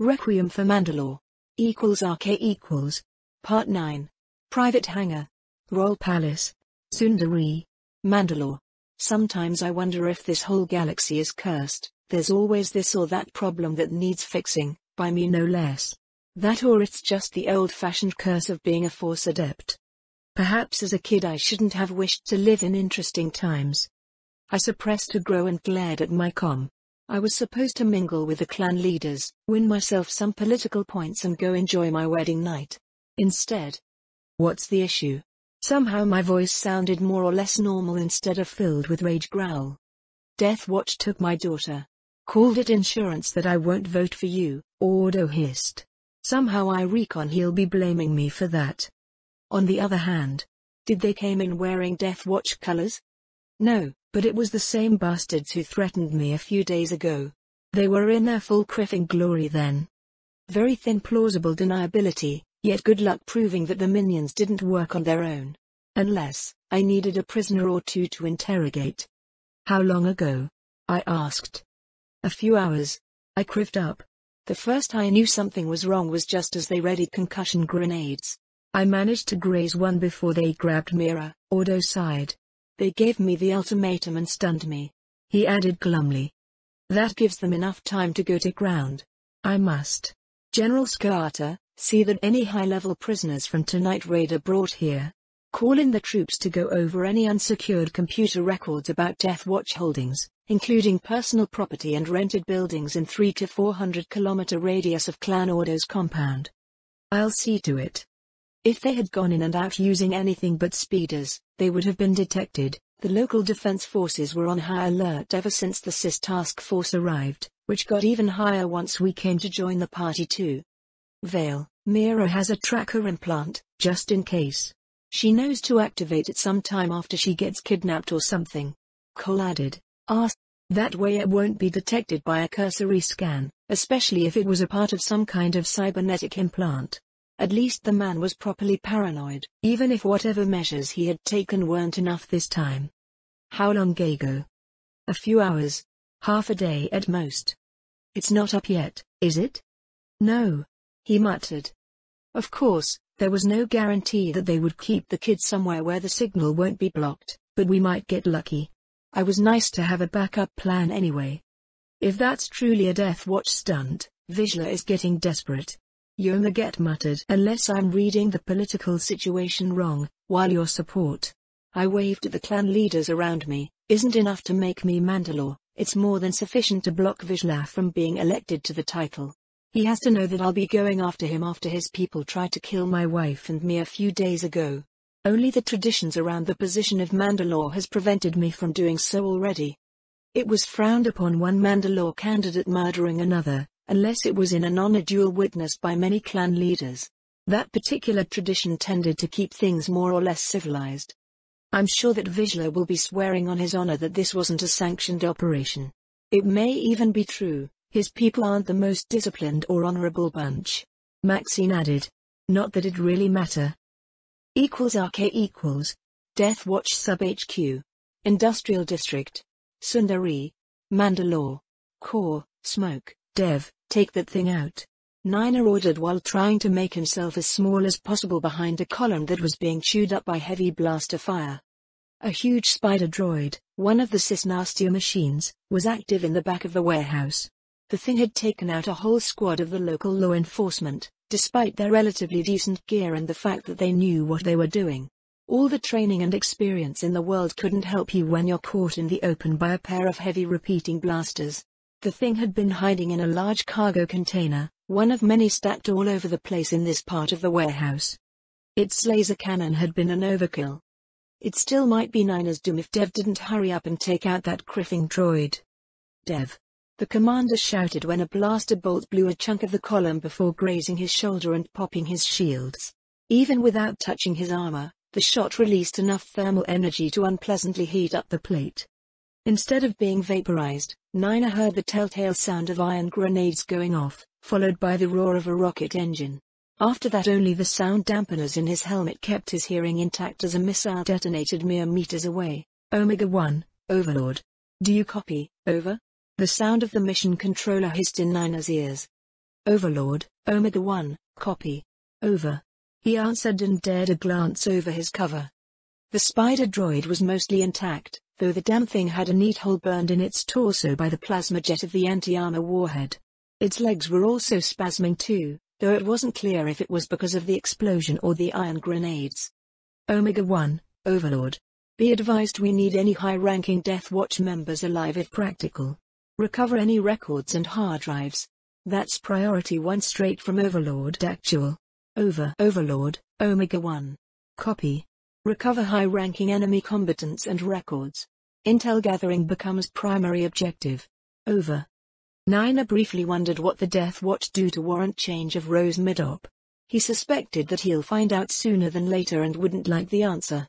Requiem for Mandalore. =RK=. Part 9. Private Hangar. Royal Palace. Sundari. Mandalore. Sometimes I wonder if this whole galaxy is cursed. There's always this or that problem that needs fixing, by me no less. That or it's just the old-fashioned curse of being a Force adept. Perhaps as a kid I shouldn't have wished to live in interesting times. I suppressed a groan and glared at my comm. I was supposed to mingle with the clan leaders, win myself some political points and go enjoy my wedding night. Instead. What's the issue? Somehow my voice sounded more or less normal instead of filled with rage growl. Death Watch took my daughter. Called it insurance that I won't vote for you, Ordo hissed. Somehow I reckon he'll be blaming me for that. On the other hand, did they came in wearing Death Watch colors? No, but it was the same bastards who threatened me a few days ago. They were in their full criffing glory then. Very thin plausible deniability, yet good luck proving that the minions didn't work on their own. Unless, I needed a prisoner or two to interrogate. How long ago? I asked. A few hours. I criffed up. The first I knew something was wrong was just as they readied concussion grenades. I managed to graze one before they grabbed Mira, Ordo sighed. They gave me the ultimatum and stunned me. He added glumly. That gives them enough time to go to ground. I must. General Scarter, see that any high-level prisoners from tonight raid are brought here. Call in the troops to go over any unsecured computer records about Death Watch holdings, including personal property and rented buildings in 3 to 400 kilometer radius of Clan Ordo's compound. I'll see to it. If they had gone in and out using anything but speeders, they would have been detected. The local defense forces were on high alert ever since the CIS task force arrived, which got even higher once we came to join the party too. Vale, Mira has a tracker implant, just in case. She knows to activate it sometime after she gets kidnapped or something. Cole added. That way it won't be detected by a cursory scan, especially if it was a part of some kind of cybernetic implant. At least the man was properly paranoid, even if whatever measures he had taken weren't enough this time. How long ago? A few hours. Half a day at most. It's not up yet, is it? No. He muttered. Of course, there was no guarantee that they would keep the kid somewhere where the signal won't be blocked, but we might get lucky. I was nice to have a backup plan anyway. If that's truly a Death Watch stunt, Vizsla is getting desperate. Yomaget muttered. Unless I'm reading the political situation wrong, while your support, I waved at the clan leaders around me, isn't enough to make me Mandalore, it's more than sufficient to block Vizsla from being elected to the title. He has to know that I'll be going after him after his people tried to kill my wife and me a few days ago. Only the traditions around the position of Mandalore has prevented me from doing so already. It was frowned upon one Mandalore candidate murdering another, unless it was in an honor duel witnessed by many clan leaders. That particular tradition tended to keep things more or less civilized. I'm sure that Vizsla will be swearing on his honor that this wasn't a sanctioned operation. It may even be true, his people aren't the most disciplined or honorable bunch. Maxine added. Not that it really matter. =RK=. Death Watch Sub-HQ. Industrial District. Sundari. Mandalore. Core, Smoke, Dev, take that thing out. Nina ordered while trying to make himself as small as possible behind a column that was being chewed up by heavy blaster fire. A huge spider droid, one of the Cisnastia machines, was active in the back of the warehouse. The thing had taken out a whole squad of the local law enforcement, despite their relatively decent gear and the fact that they knew what they were doing. All the training and experience in the world couldn't help you when you're caught in the open by a pair of heavy repeating blasters. The thing had been hiding in a large cargo container, one of many stacked all over the place in this part of the warehouse. Its laser cannon had been an overkill. It still might be Nina's doom if Dev didn't hurry up and take out that criffing droid. Dev. The commander shouted when a blaster bolt blew a chunk of the column before grazing his shoulder and popping his shields. Even without touching his armor, the shot released enough thermal energy to unpleasantly heat up the plate. Instead of being vaporized, Nina heard the telltale sound of iron grenades going off, followed by the roar of a rocket engine. After that only the sound dampeners in his helmet kept his hearing intact as a missile detonated mere meters away. Omega-1, Overlord. Do you copy, over? The sound of the mission controller hissed in Nina's ears. Overlord, Omega-1, copy. Over. He answered and dared a glance over his cover. The spider droid was mostly intact, though the damn thing had a neat hole burned in its torso by the plasma jet of the anti-armor warhead. Its legs were also spasming too, though it wasn't clear if it was because of the explosion or the ion grenades. Omega-1, Overlord. Be advised we need any high-ranking Death Watch members alive if practical. Recover any records and hard drives. That's priority 1 straight from Overlord Actual. Over. Overlord, Omega-1. Copy. Recover high-ranking enemy combatants and records. Intel gathering becomes primary objective. Over. Niner briefly wondered what the Death Watch do to warrant change of rows mid-op. He suspected that he'll find out sooner than later and wouldn't like the answer.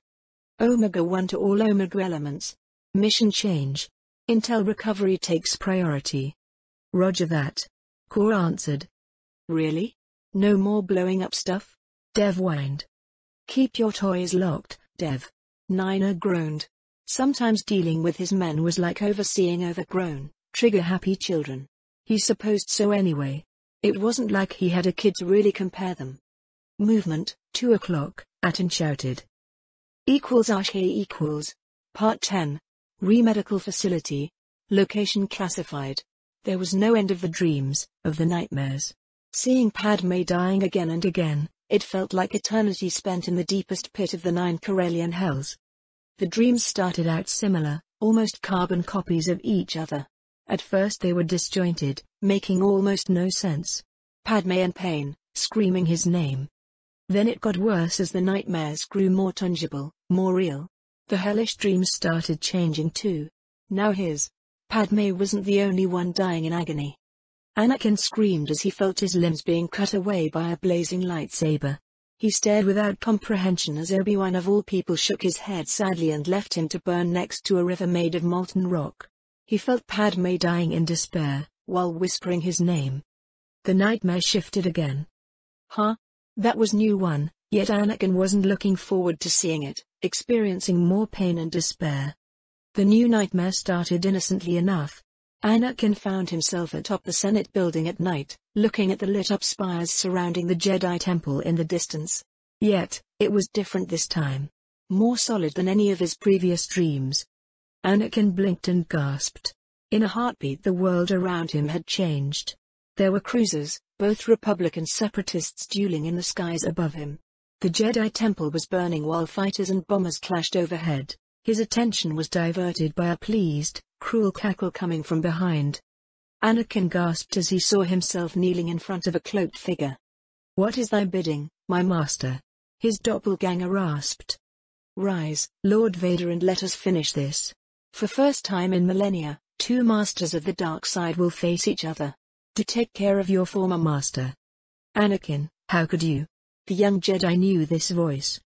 Omega-1 to all Omega elements. Mission change. Intel recovery takes priority. Roger that. Core answered. Really? No more blowing up stuff? Dev whined. Keep your toys locked, Dev. Niner groaned. Sometimes dealing with his men was like overseeing overgrown, trigger-happy children. He supposed so anyway. It wasn't like he had a kid to really compare them. Movement, 2 o'clock, Aten shouted. =RK equals. Part 10. Remedical facility. Location classified. There was no end of the dreams, of the nightmares. Seeing Padme dying again and again, it felt like eternity spent in the deepest pit of the 9 Corellian hells. The dreams started out similar, almost carbon copies of each other. At first they were disjointed, making almost no sense. Padme in pain, screaming his name. Then it got worse as the nightmares grew more tangible, more real. The hellish dreams started changing too. Now Padme wasn't the only one dying in agony. Anakin screamed as he felt his limbs being cut away by a blazing lightsaber. He stared without comprehension as Obi-Wan of all people shook his head sadly and left him to burn next to a river made of molten rock. He felt Padme dying in despair, while whispering his name. The nightmare shifted again. Huh? That was new one, yet Anakin wasn't looking forward to seeing it, experiencing more pain and despair. The new nightmare started innocently enough. Anakin found himself atop the Senate building at night, looking at the lit-up spires surrounding the Jedi Temple in the distance. Yet, it was different this time. More solid than any of his previous dreams. Anakin blinked and gasped. In a heartbeat the world around him had changed. There were cruisers, both Republic and Separatists dueling in the skies above him. The Jedi Temple was burning while fighters and bombers clashed overhead. His attention was diverted by a pleased, cruel cackle coming from behind. Anakin gasped as he saw himself kneeling in front of a cloaked figure. "What is thy bidding, my master?" his doppelganger rasped. "Rise, Lord Vader, and let us finish this. For first time in millennia, 2 masters of the dark side will face each other. To take care of your former master." "Anakin, how could you?" The young Jedi knew this voice.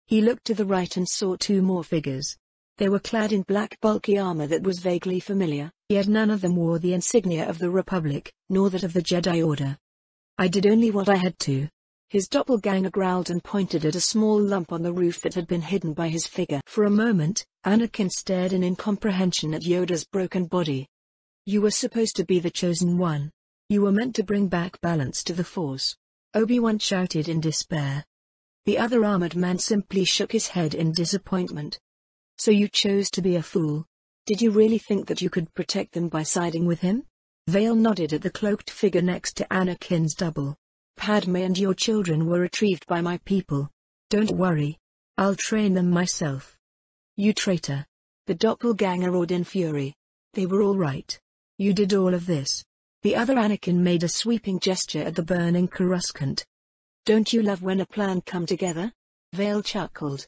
He looked to the right and saw 2 more figures. They were clad in black bulky armor that was vaguely familiar, yet none of them wore the insignia of the Republic, nor that of the Jedi Order. "I did only what I had to." His doppelganger growled and pointed at a small lump on the roof that had been hidden by his figure. For a moment, Anakin stared in incomprehension at Yoda's broken body. "You were supposed to be the chosen one. You were meant to bring back balance to the Force," Obi-Wan shouted in despair. The other armored man simply shook his head in disappointment. "So you chose to be a fool? Did you really think that you could protect them by siding with him?" Vale nodded at the cloaked figure next to Anakin's double. "Padme and your children were retrieved by my people. Don't worry. I'll train them myself." "You traitor!" the doppelganger roared in fury. "They were all right. You did all of this." The other Anakin made a sweeping gesture at the burning Coruscant. "Don't you love when a plan come together?" Vale chuckled.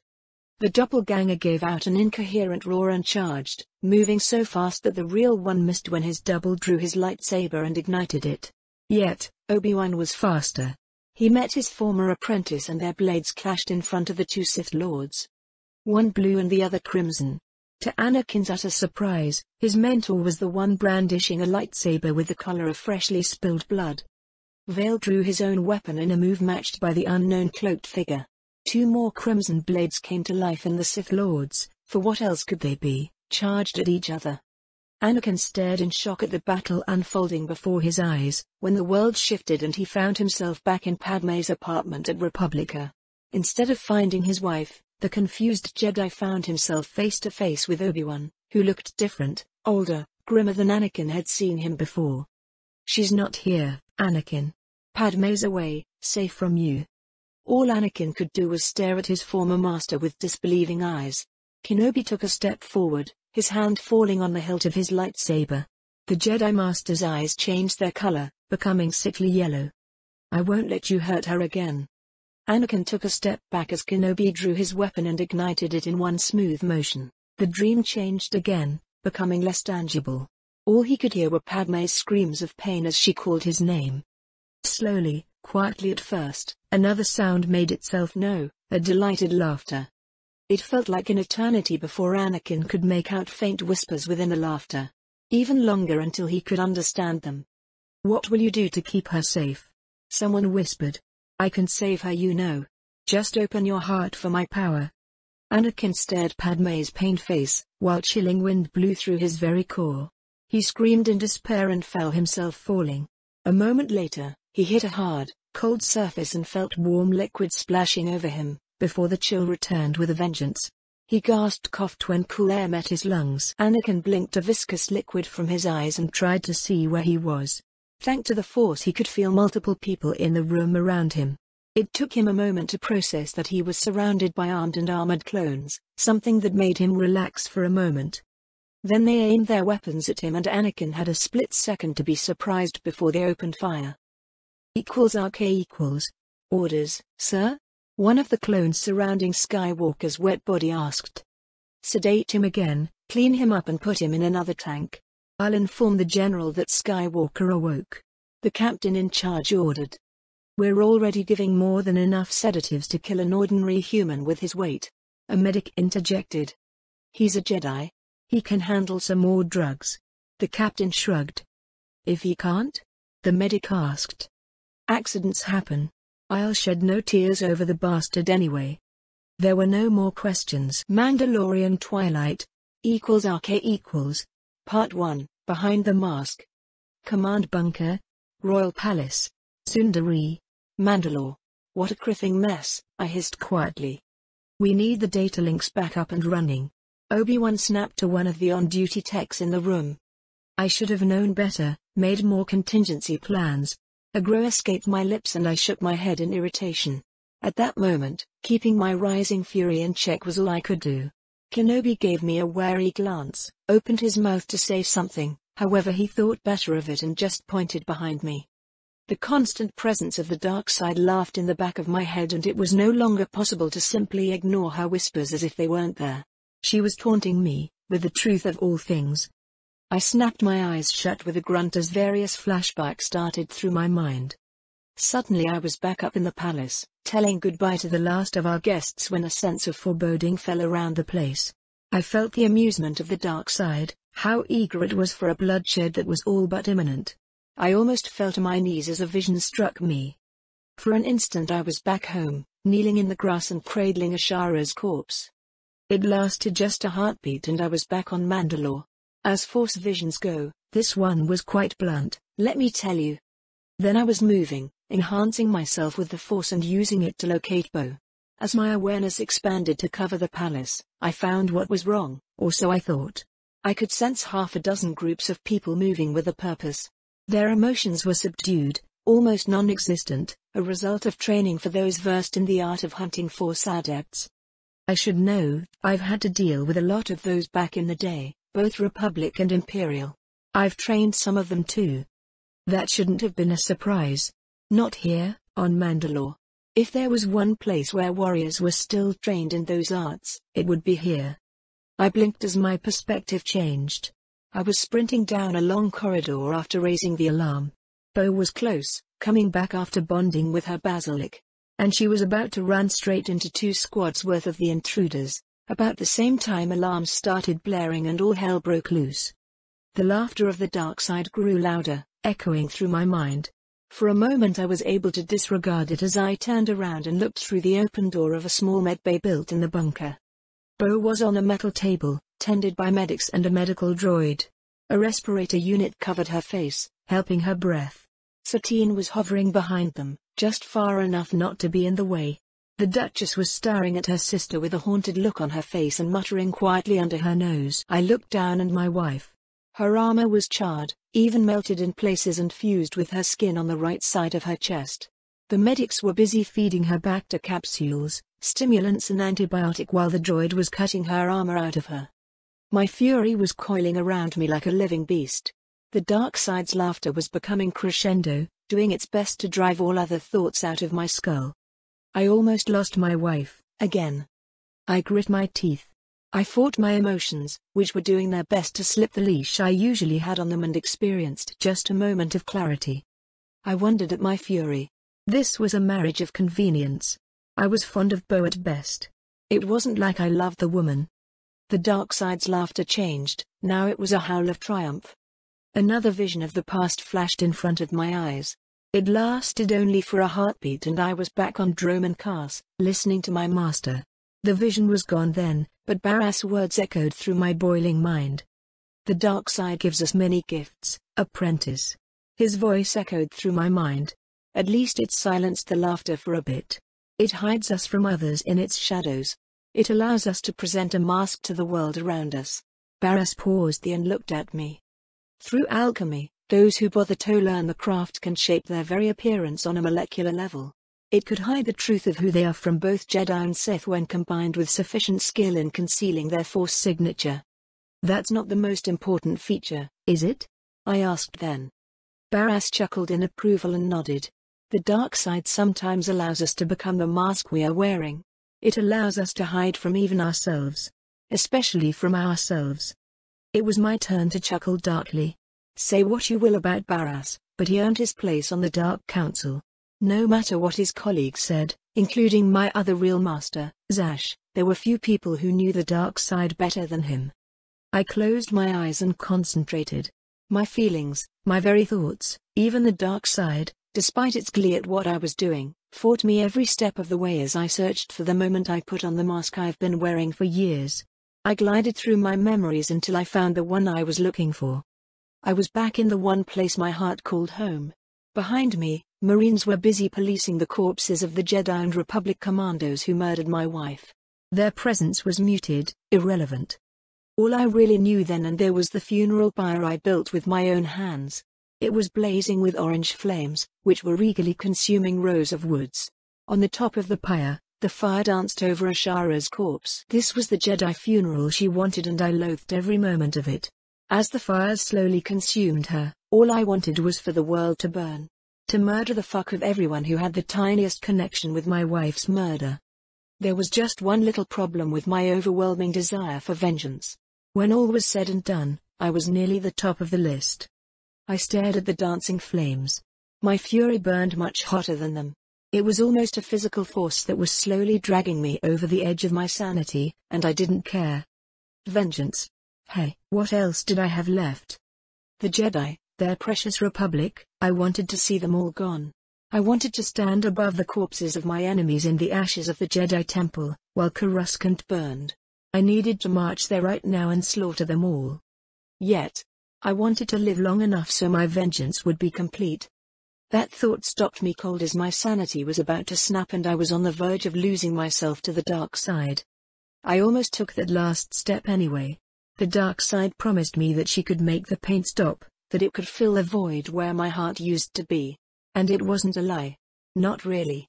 The doppelganger gave out an incoherent roar and charged, moving so fast that the real one missed when his double drew his lightsaber and ignited it. Yet, Obi-Wan was faster. He met his former apprentice and their blades clashed in front of the 2 Sith Lords. One blue and the other crimson. To Anakin's utter surprise, his mentor was the one brandishing a lightsaber with the color of freshly spilled blood. Vale drew his own weapon in a move matched by the unknown cloaked figure. 2 more crimson blades came to life and the Sith Lords, for what else could they be, charged at each other. Anakin stared in shock at the battle unfolding before his eyes, when the world shifted and he found himself back in Padme's apartment at Republica. Instead of finding his wife, the confused Jedi found himself face to face with Obi-Wan, who looked different, older, grimmer than Anakin had seen him before. "She's not here, Anakin. Padme's away, safe from you." All Anakin could do was stare at his former master with disbelieving eyes. Kenobi took a step forward, his hand falling on the hilt of his lightsaber. The Jedi Master's eyes changed their color, becoming sickly yellow. "I won't let you hurt her again." Anakin took a step back as Kenobi drew his weapon and ignited it in one smooth motion. The dream changed again, becoming less tangible. All he could hear were Padme's screams of pain as she called his name. Slowly, quietly at first, another sound made itself known, a delighted laughter. It felt like an eternity before Anakin could make out faint whispers within the laughter. Even longer until he could understand them. "What will you do to keep her safe?" someone whispered. "I can save her, you know. Just open your heart for my power." Anakin stared Padme's pained face, while chilling wind blew through his very core. He screamed in despair and felt himself falling. A moment later, he hit a hard, cold surface and felt warm liquid splashing over him, before the chill returned with a vengeance. He gasped, coughed when cool air met his lungs. Anakin blinked a viscous liquid from his eyes and tried to see where he was. Thanks to the Force, he could feel multiple people in the room around him. It took him a moment to process that he was surrounded by armed and armored clones, something that made him relax for a moment. Then they aimed their weapons at him and Anakin had a split second to be surprised before they opened fire. "RK =" "Orders, sir?" one of the clones surrounding Skywalker's wet body asked. "Sedate him again, clean him up and put him in another tank. I'll inform the general that Skywalker awoke," the captain in charge ordered. "We're already giving more than enough sedatives to kill an ordinary human with his weight," a medic interjected. "He's a Jedi. He can handle some more drugs." The captain shrugged. "If he can't?" the medic asked. "Accidents happen. I'll shed no tears over the bastard anyway." There were no more questions. Mandalorian Twilight =RK=, Part 1, Behind the Mask. Command Bunker, Royal Palace, Sundari, Mandalore. "What a crippling mess," I hissed quietly. "We need the data links back up and running." Obi-Wan snapped to one of the on-duty techs in the room. I should have known better, made more contingency plans. A groan escaped my lips and I shook my head in irritation. At that moment, keeping my rising fury in check was all I could do. Kenobi gave me a wary glance, opened his mouth to say something, however he thought better of it and just pointed behind me. The constant presence of the dark side laughed in the back of my head and it was no longer possible to simply ignore her whispers as if they weren't there. She was taunting me, with the truth of all things. I snapped my eyes shut with a grunt as various flashbacks started through my mind. Suddenly I was back up in the palace, telling goodbye to the last of our guests when a sense of foreboding fell around the place. I felt the amusement of the dark side, how eager it was for a bloodshed that was all but imminent. I almost fell to my knees as a vision struck me. For an instant I was back home, kneeling in the grass and cradling Ashara's corpse. It lasted just a heartbeat and I was back on Mandalore. As Force visions go, this one was quite blunt, let me tell you. Then I was moving, enhancing myself with the Force and using it to locate Bo. As my awareness expanded to cover the palace, I found what was wrong, or so I thought. I could sense half a dozen groups of people moving with a purpose. Their emotions were subdued, almost non-existent, a result of training for those versed in the art of hunting Force adepts. I should know, I've had to deal with a lot of those back in the day, both Republic and Imperial. I've trained some of them too. That shouldn't have been a surprise. Not here, on Mandalore. If there was one place where warriors were still trained in those arts, it would be here. I blinked as my perspective changed. I was sprinting down a long corridor after raising the alarm. Bo was close, coming back after bonding with her basilic. And she was about to run straight into 2 squads worth of the intruders. About the same time alarms started blaring and all hell broke loose. The laughter of the dark side grew louder, echoing through my mind. For a moment I was able to disregard it as I turned around and looked through the open door of a small medbay built in the bunker. Bo was on a metal table, tended by medics and a medical droid. A respirator unit covered her face, helping her breath. Satine was hovering behind them, just far enough not to be in the way. The Duchess was staring at her sister with a haunted look on her face and muttering quietly under her nose. I looked down and my wife. Her armor was charred, even melted in places and fused with her skin on the right side of her chest. The medics were busy feeding her Bacta capsules, stimulants and antibiotic while the droid was cutting her armor out of her. My fury was coiling around me like a living beast. The dark side's laughter was becoming crescendo, doing its best to drive all other thoughts out of my skull. I almost lost my wife, again. I grit my teeth. I fought my emotions, which were doing their best to slip the leash I usually had on them, and experienced just a moment of clarity. I wondered at my fury. This was a marriage of convenience. I was fond of Bo at best. It wasn't like I loved the woman. The dark side's laughter changed, now it was a howl of triumph. Another vision of the past flashed in front of my eyes. It lasted only for a heartbeat and I was back on Droman Cars, listening to my master. The vision was gone then, but Barras' words echoed through my boiling mind. The dark side gives us many gifts, apprentice. His voice echoed through my mind. At least it silenced the laughter for a bit. It hides us from others in its shadows. It allows us to present a mask to the world around us. Barras paused and looked at me. Through alchemy, those who bother to learn the craft can shape their very appearance on a molecular level. It could hide the truth of who they are from both Jedi and Sith when combined with sufficient skill in concealing their Force signature. That's not the most important feature, is it? I asked then. Barras chuckled in approval and nodded. The dark side sometimes allows us to become the mask we are wearing. It allows us to hide from even ourselves. Especially from ourselves. It was my turn to chuckle darkly. Say what you will about Barras, but he earned his place on the Dark Council. No matter what his colleagues said, including my other real master, Zash, there were few people who knew the dark side better than him. I closed my eyes and concentrated. My feelings, my very thoughts, even the dark side, despite its glee at what I was doing, fought me every step of the way as I searched for the moment I put on the mask I've been wearing for years. I glided through my memories until I found the one I was looking for. I was back in the one place my heart called home. Behind me, Marines were busy policing the corpses of the Jedi and Republic commandos who murdered my wife. Their presence was muted, irrelevant. All I really knew then and there was the funeral pyre I built with my own hands. It was blazing with orange flames, which were regally consuming rows of woods. On the top of the pyre, the fire danced over Ashara's corpse. This was the Jedi funeral she wanted and I loathed every moment of it. As the fires slowly consumed her, all I wanted was for the world to burn. To murder the fuck of everyone who had the tiniest connection with my wife's murder. There was just one little problem with my overwhelming desire for vengeance. When all was said and done, I was nearly the top of the list. I stared at the dancing flames. My fury burned much hotter than them. It was almost a physical force that was slowly dragging me over the edge of my sanity, and I didn't care. Vengeance. Hey, what else did I have left? The Jedi, their precious Republic, I wanted to see them all gone. I wanted to stand above the corpses of my enemies in the ashes of the Jedi Temple, while Coruscant burned. I needed to march there right now and slaughter them all. Yet, I wanted to live long enough so my vengeance would be complete. That thought stopped me cold as my sanity was about to snap and I was on the verge of losing myself to the dark side. I almost took that last step anyway. The dark side promised me that she could make the pain stop, that it could fill the void where my heart used to be. And it wasn't a lie. Not really.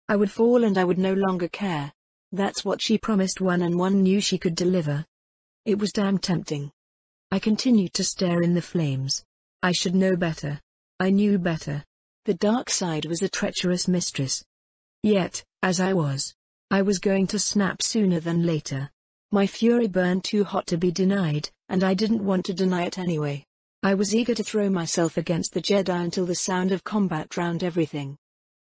I would fall and I would no longer care. That's what she promised and one knew she could deliver. It was damn tempting. I continued to stare in the flames. I should know better. I knew better. The dark side was a treacherous mistress. Yet, as I was going to snap sooner than later. My fury burned too hot to be denied, and I didn't want to deny it anyway. I was eager to throw myself against the Jedi until the sound of combat drowned everything.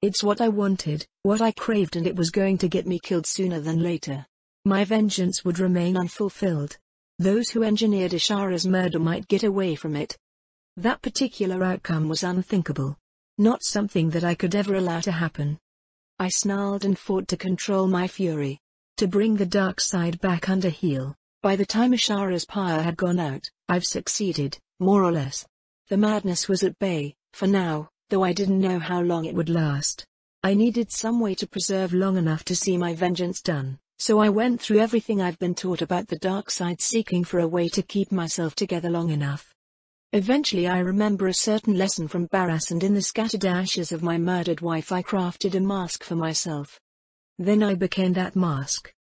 It's what I wanted, what I craved, and it was going to get me killed sooner than later. My vengeance would remain unfulfilled. Those who engineered Ashara's murder might get away from it. That particular outcome was unthinkable. Not something that I could ever allow to happen. I snarled and fought to control my fury. To bring the dark side back under heel. By the time Ashara's power had gone out, I've succeeded, more or less. The madness was at bay, for now, though I didn't know how long it would last. I needed some way to preserve long enough to see my vengeance done, so I went through everything I've been taught about the dark side, seeking for a way to keep myself together long enough. Eventually I remember a certain lesson from Barras, and in the scattered ashes of my murdered wife I crafted a mask for myself. Then I became that mask.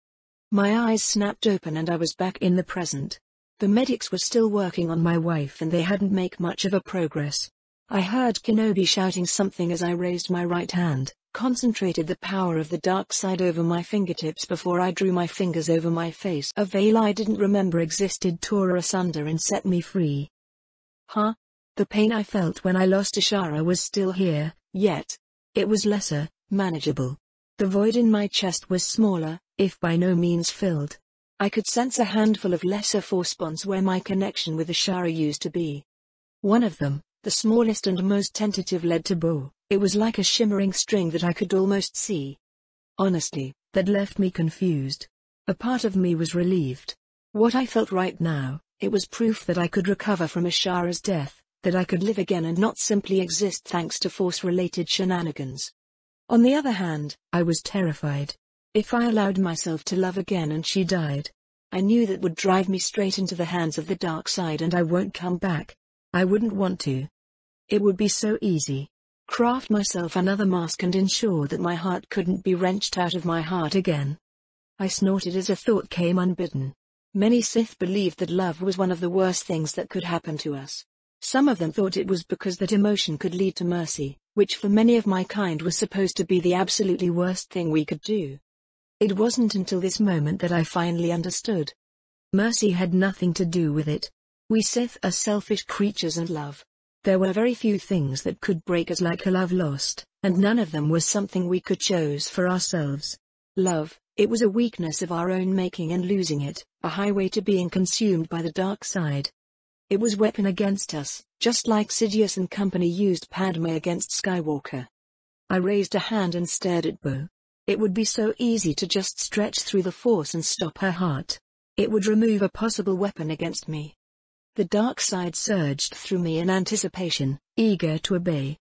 My eyes snapped open and I was back in the present. The medics were still working on my wife and they hadn't made much of a progress. I heard Kenobi shouting something as I raised my right hand, concentrated the power of the dark side over my fingertips before I drew my fingers over my face. A veil I didn't remember existed tore asunder and set me free. Huh? The pain I felt when I lost Ashara was still here, yet it was lesser, manageable. The void in my chest was smaller, if by no means filled. I could sense a handful of lesser force bonds where my connection with Ashara used to be. One of them, the smallest and most tentative, led to Bo. It was like a shimmering string that I could almost see. Honestly, that left me confused. A part of me was relieved. What I felt right now, it was proof that I could recover from Ashara's death, that I could live again and not simply exist thanks to force-related shenanigans. On the other hand, I was terrified. If I allowed myself to love again and she died, I knew that would drive me straight into the hands of the dark side and I won't come back. I wouldn't want to. It would be so easy. Craft myself another mask and ensure that my heart couldn't be wrenched out of my heart again. I snorted as a thought came unbidden. Many Sith believed that love was one of the worst things that could happen to us. Some of them thought it was because that emotion could lead to mercy, which for many of my kind was supposed to be the absolutely worst thing we could do. It wasn't until this moment that I finally understood. Mercy had nothing to do with it. We Sith are selfish creatures and love. There were very few things that could break us like a love lost, and none of them was something we could choose for ourselves. Love, it was a weakness of our own making, and losing it, a highway to being consumed by the dark side. It was weapon against us, just like Sidious and company used Padme against Skywalker. I raised a hand and stared at Bo. It would be so easy to just stretch through the Force and stop her heart. It would remove a possible weapon against me. The dark side surged through me in anticipation, eager to obey.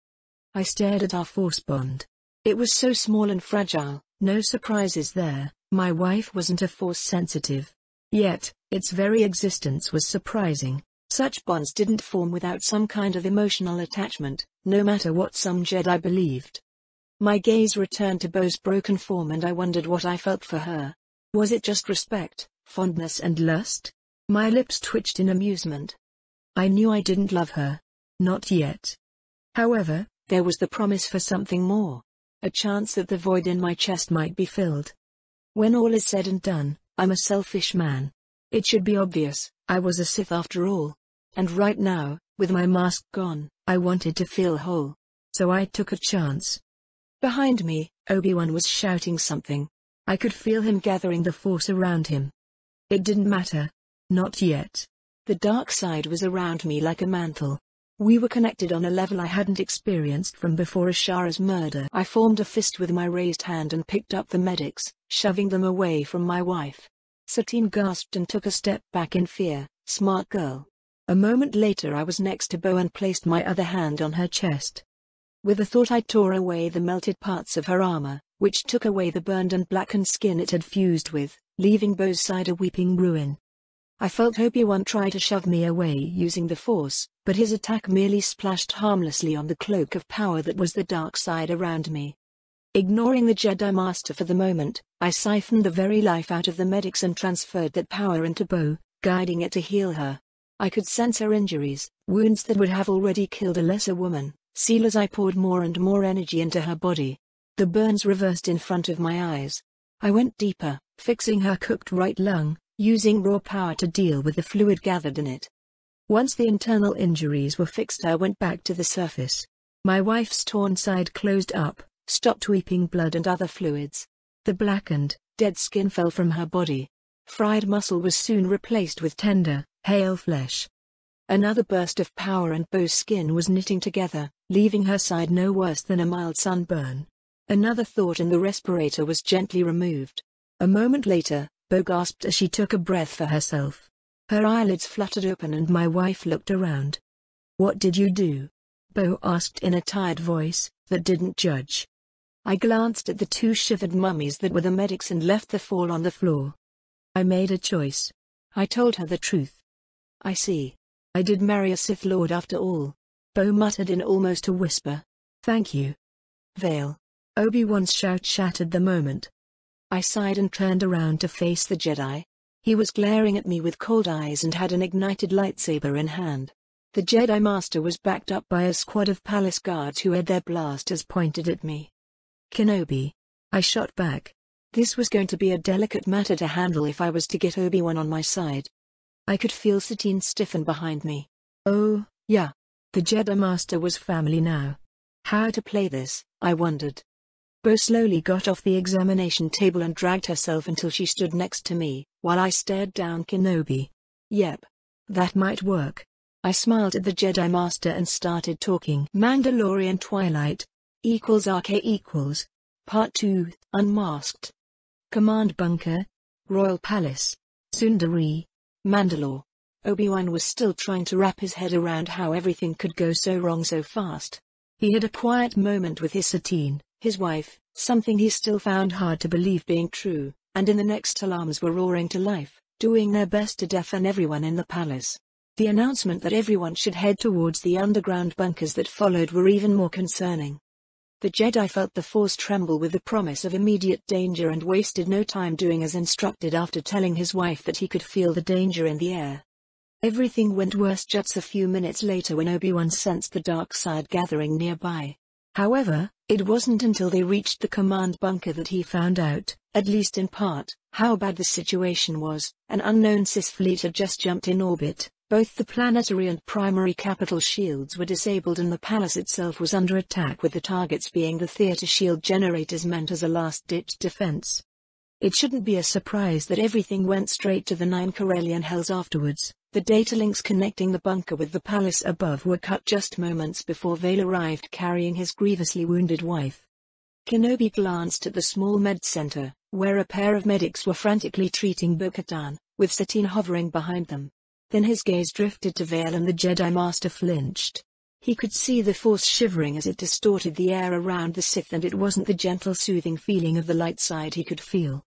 I stared at our Force bond. It was so small and fragile, no surprises there. My wife wasn't a Force sensitive. Yet, its very existence was surprising. Such bonds didn't form without some kind of emotional attachment, no matter what some Jedi believed. My gaze returned to Bo's broken form and I wondered what I felt for her. Was it just respect, fondness and lust? My lips twitched in amusement. I knew I didn't love her. Not yet. However, there was the promise for something more. A chance that the void in my chest might be filled. When all is said and done, I'm a selfish man. It should be obvious, I was a Sith after all. And right now, with my mask gone, I wanted to feel whole. So I took a chance. Behind me, Obi-Wan was shouting something. I could feel him gathering the Force around him. It didn't matter. Not yet. The dark side was around me like a mantle. We were connected on a level I hadn't experienced from before Ashara's murder. I formed a fist with my raised hand and picked up the medics, shoving them away from my wife. Satine gasped and took a step back in fear. Smart girl. A moment later I was next to Bo and placed my other hand on her chest. With a thought I tore away the melted parts of her armor, which took away the burned and blackened skin it had fused with, leaving Bo's side a weeping ruin. I felt Obi-Wan try to shove me away using the Force, but his attack merely splashed harmlessly on the cloak of power that was the dark side around me. Ignoring the Jedi Master for the moment, I siphoned the very life out of the medics and transferred that power into Bo, guiding it to heal her. I could sense her injuries, wounds that would have already killed a lesser woman, seal as I poured more and more energy into her body. The burns reversed in front of my eyes. I went deeper, fixing her cooked right lung, using raw power to deal with the fluid gathered in it. Once the internal injuries were fixed, I went back to the surface. My wife's torn side closed up, stopped weeping blood and other fluids. The blackened, dead skin fell from her body. Fried muscle was soon replaced with tender, hale flesh. Another burst of power and Bo's skin was knitting together, leaving her side no worse than a mild sunburn. Another thought and the respirator was gently removed. A moment later, Bo gasped as she took a breath for herself. Her eyelids fluttered open and my wife looked around. "What did you do?" Bo asked in a tired voice that didn't judge. I glanced at the two shivered mummies that were the medics and left the fall on the floor. "I made a choice." I told her the truth. "I see. I did marry a Sith Lord after all," Bo muttered in almost a whisper. "Thank you, Vale." Obi-Wan's shout shattered the moment. I sighed and turned around to face the Jedi. He was glaring at me with cold eyes and had an ignited lightsaber in hand. The Jedi Master was backed up by a squad of palace guards who had their blasters pointed at me. "Kenobi," I shot back. This was going to be a delicate matter to handle if I was to get Obi-Wan on my side. I could feel Satine stiffen behind me. Oh, yeah. The Jedi Master was family now. How to play this, I wondered. Bo slowly got off the examination table and dragged herself until she stood next to me, while I stared down Kenobi. Yep. That might work. I smiled at the Jedi Master and started talking. Mandalorian Twilight =RK Part 2, Unmasked. Command Bunker, Royal Palace, Sundari, Mandalore. Obi-Wan was still trying to wrap his head around how everything could go so wrong so fast. He had a quiet moment with his Satine, his wife, something he still found hard to believe being true, and in the next alarms were roaring to life, doing their best to deafen everyone in the palace. The announcement that everyone should head towards the underground bunkers that followed were even more concerning. The Jedi felt the Force tremble with the promise of immediate danger and wasted no time doing as instructed after telling his wife that he could feel the danger in the air. Everything went worse just a few minutes later when Obi-Wan sensed the dark side gathering nearby. However, it wasn't until they reached the command bunker that he found out, at least in part, how bad the situation was. An unknown Sith fleet had just jumped in orbit. Both the planetary and primary capital shields were disabled and the palace itself was under attack, with the targets being the theater shield generators meant as a last-ditch defense. It shouldn't be a surprise that everything went straight to the 9 Corellian hells afterwards. The data links connecting the bunker with the palace above were cut just moments before Vale arrived carrying his grievously wounded wife. Kenobi glanced at the small med center, where a pair of medics were frantically treating Bo-Katan, with Satine hovering behind them. Then his gaze drifted to Vale and the Jedi Master flinched. He could see the Force shivering as it distorted the air around the Sith, and it wasn't the gentle soothing feeling of the light side he could feel.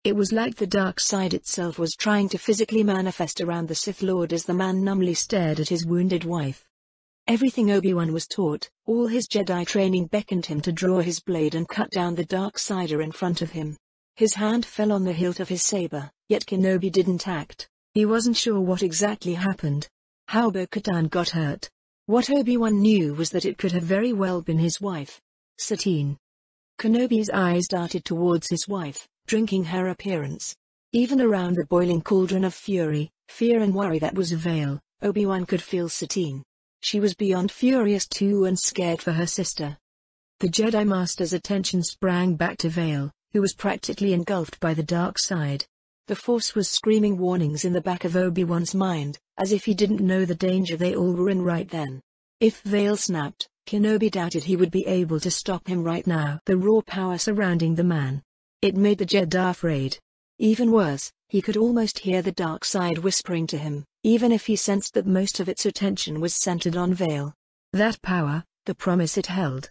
It was like the dark side itself was trying to physically manifest around the Sith Lord as the man numbly stared at his wounded wife. Everything Obi-Wan was taught, all his Jedi training beckoned him to draw his blade and cut down the Darksider in front of him. His hand fell on the hilt of his saber, yet Kenobi didn't act. He wasn't sure what exactly happened. How Bo-Katan got hurt. What Obi-Wan knew was that it could have very well been his wife, Satine. Kenobi's eyes darted towards his wife, drinking her appearance. Even around the boiling cauldron of fury, fear and worry that was Vale, Obi-Wan could feel Satine. She was beyond furious too and scared for her sister. The Jedi Master's attention sprang back to Vale, who was practically engulfed by the dark side. The Force was screaming warnings in the back of Obi-Wan's mind, as if he didn't know the danger they all were in right then. If Vale snapped, Kenobi doubted he would be able to stop him right now. The raw power surrounding the man. It made the Jedi afraid. Even worse, he could almost hear the dark side whispering to him, even if he sensed that most of its attention was centered on Vale. That power, the promise it held.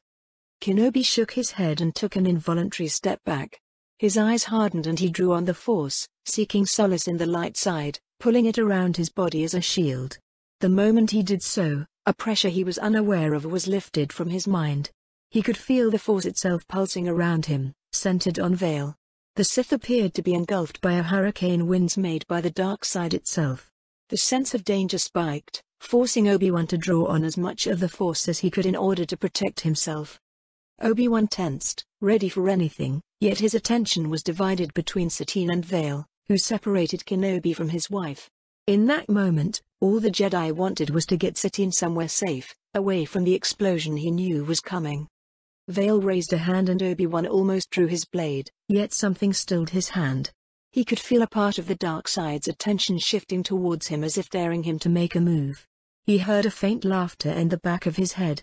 Kenobi shook his head and took an involuntary step back. His eyes hardened and he drew on the Force, seeking solace in the light side, pulling it around his body as a shield. The moment he did so, a pressure he was unaware of was lifted from his mind. He could feel the Force itself pulsing around him, centered on Vale. The Sith appeared to be engulfed by a hurricane winds made by the dark side itself. The sense of danger spiked, forcing Obi-Wan to draw on as much of the Force as he could in order to protect himself. Obi-Wan tensed, ready for anything, yet his attention was divided between Satine and Vale, who separated Kenobi from his wife. In that moment, all the Jedi wanted was to get Satine somewhere safe, away from the explosion he knew was coming. Vale raised a hand and Obi-Wan almost drew his blade, yet something stilled his hand. He could feel a part of the dark side's attention shifting towards him as if daring him to make a move. He heard a faint laughter in the back of his head.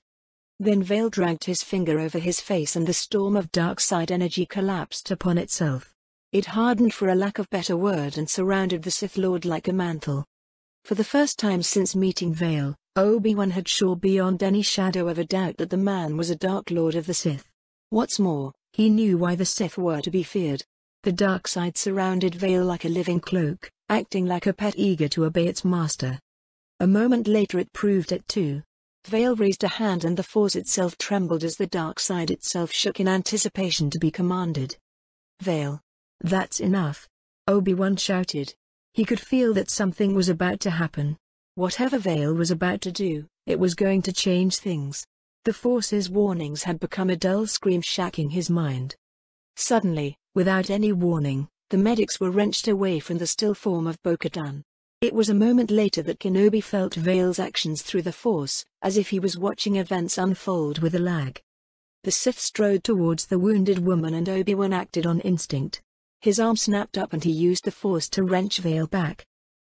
Then Vale dragged his finger over his face and the storm of dark side energy collapsed upon itself. It hardened for a lack of better word and surrounded the Sith Lord like a mantle. For the first time since meeting Vale, Obi-Wan had sure beyond any shadow of a doubt that the man was a Dark Lord of the Sith. What's more, he knew why the Sith were to be feared. The dark side surrounded Vale like a living cloak, acting like a pet eager to obey its master. A moment later it proved it too. Vale raised a hand and the Force itself trembled as the dark side itself shook in anticipation to be commanded. Vale. That's enough. Obi-Wan shouted. He could feel that something was about to happen. Whatever Vale was about to do, it was going to change things. The Force's warnings had become a dull scream shacking his mind. Suddenly, without any warning, the medics were wrenched away from the still form of Bo-Katan. It was a moment later that Kenobi felt Vale's actions through the Force, as if he was watching events unfold with a lag. The Sith strode towards the wounded woman and Obi-Wan acted on instinct. His arm snapped up and he used the Force to wrench Vale back.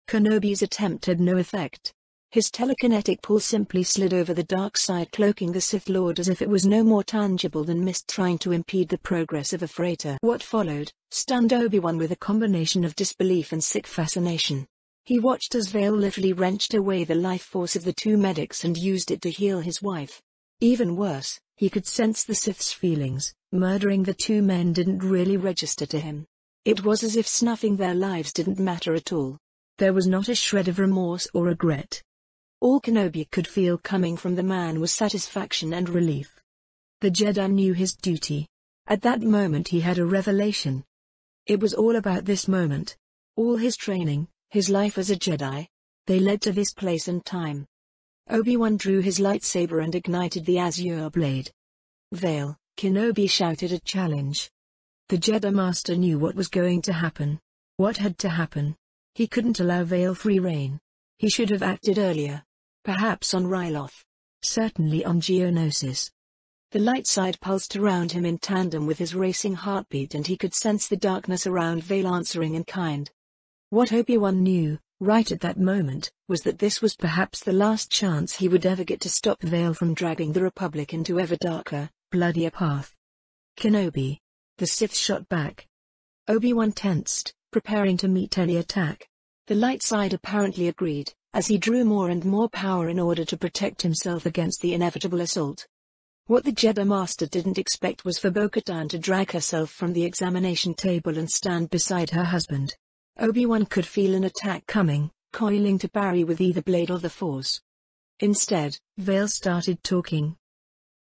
Kenobi's attempt had no effect. His telekinetic pull simply slid over the dark side, cloaking the Sith Lord as if it was no more tangible than mist trying to impede the progress of a freighter. What followed stunned Obi-Wan with a combination of disbelief and sick fascination. He watched as Vale literally wrenched away the life force of the two medics and used it to heal his wife. Even worse, he could sense the Sith's feelings. Murdering the two men didn't really register to him. It was as if snuffing their lives didn't matter at all. There was not a shred of remorse or regret. All Kenobi could feel coming from the man was satisfaction and relief. The Jedi knew his duty. At that moment he had a revelation. It was all about this moment. All his training, his life as a Jedi. They led to this place and time. Obi-Wan drew his lightsaber and ignited the azure blade. Vale, Kenobi shouted a challenge. The Jedi Master knew what was going to happen. What had to happen? He couldn't allow Vale free rein. He should have acted earlier. Perhaps on Ryloth. Certainly on Geonosis. The light side pulsed around him in tandem with his racing heartbeat and he could sense the darkness around Vale answering in kind. What Obi-Wan knew, right at that moment, was that this was perhaps the last chance he would ever get to stop Vale from dragging the Republic into ever darker, bloodier path. Kenobi. The Sith shot back. Obi-Wan tensed, preparing to meet any attack. The light side apparently agreed, as he drew more and more power in order to protect himself against the inevitable assault. What the Jedi Master didn't expect was for Bo-Katan to drag herself from the examination table and stand beside her husband. Obi-Wan could feel an attack coming, coiling to parry with either blade or the Force. Instead, Vale started talking.